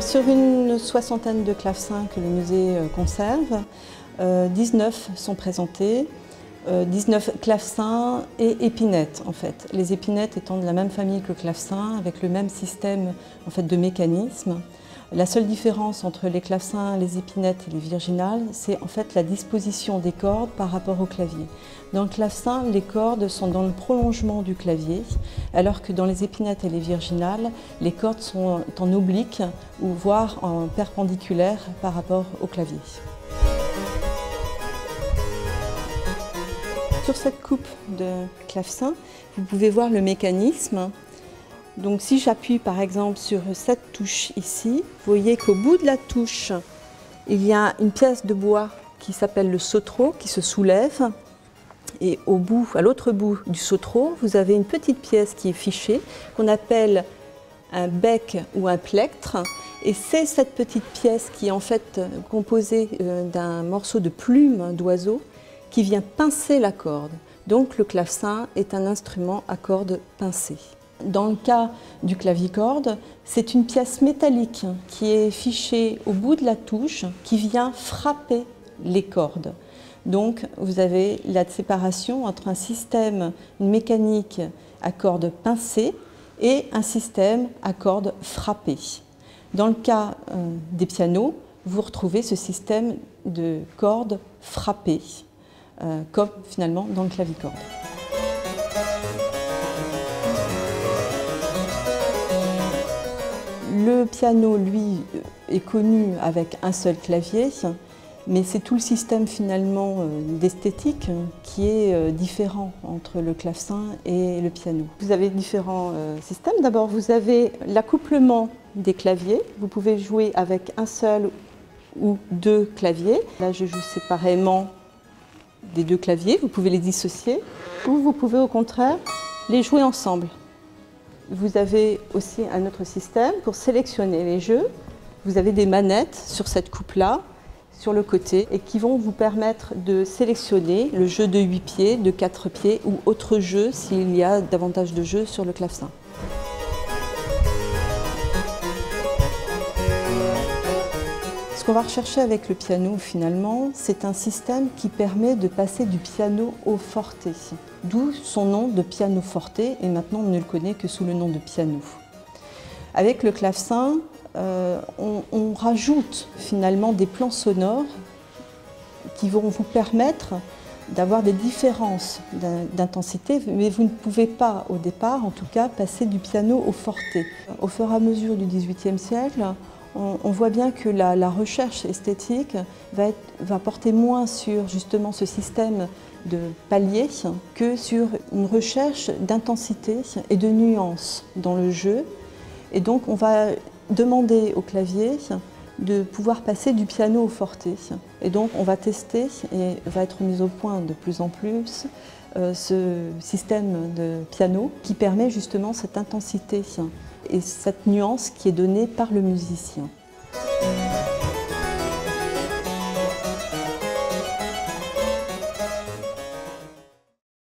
Sur une soixantaine de clavecins que le musée conserve, 19 sont présentés, 19 clavecins et épinettes en fait. Les épinettes étant de la même famille que le clavecin, avec le même système en fait, de mécanisme. La seule différence entre les clavecins, les épinettes et les virginales, c'est en fait la disposition des cordes par rapport au clavier. Dans le clavecin, les cordes sont dans le prolongement du clavier, alors que dans les épinettes et les virginales, les cordes sont en oblique ou voire en perpendiculaire par rapport au clavier. Sur cette coupe de clavecin, vous pouvez voir le mécanisme. Donc si j'appuie par exemple sur cette touche ici, vous voyez qu'au bout de la touche, il y a une pièce de bois qui s'appelle le sautreau qui se soulève. Et à l'autre bout du sautreau, vous avez une petite pièce qui est fichée, qu'on appelle un bec ou un plectre. Et c'est cette petite pièce qui est en fait composée d'un morceau de plume d'oiseau qui vient pincer la corde. Donc le clavecin est un instrument à cordes pincées. Dans le cas du clavicorde, c'est une pièce métallique qui est fichée au bout de la touche qui vient frapper les cordes. Donc vous avez la séparation entre un système mécanique à cordes pincées et un système à cordes frappées. Dans le cas des pianos, vous retrouvez ce système de cordes frappées, comme finalement dans le clavicorde. Le piano, lui, est connu avec un seul clavier, mais c'est tout le système finalement d'esthétique qui est différent entre le clavecin et le piano. Vous avez différents systèmes. D'abord, vous avez l'accouplement des claviers. Vous pouvez jouer avec un seul ou deux claviers. Là, je joue séparément des deux claviers. Vous pouvez les dissocier ou vous pouvez au contraire les jouer ensemble. Vous avez aussi un autre système pour sélectionner les jeux. Vous avez des manettes sur cette coupe-là, sur le côté, et qui vont vous permettre de sélectionner le jeu de 8 pieds, de 4 pieds ou autre jeu s'il y a davantage de jeux sur le clavecin. Ce qu'on va rechercher avec le piano finalement, c'est un système qui permet de passer du piano au forte, d'où son nom de pianoforte, et maintenant on ne le connaît que sous le nom de piano. Avec le clavecin, on rajoute finalement des plans sonores qui vont vous permettre d'avoir des différences d'intensité, mais vous ne pouvez pas au départ, en tout cas, passer du piano au forte. Au fur et à mesure du XVIIIe siècle, on voit bien que la recherche esthétique va porter moins sur justement ce système de paliers que sur une recherche d'intensité et de nuances dans le jeu. Et donc on va demander au clavier de pouvoir passer du piano au forte. Et donc on va tester et va être mis au point de plus en plus ce système de piano qui permet justement cette intensité et cette nuance qui est donnée par le musicien.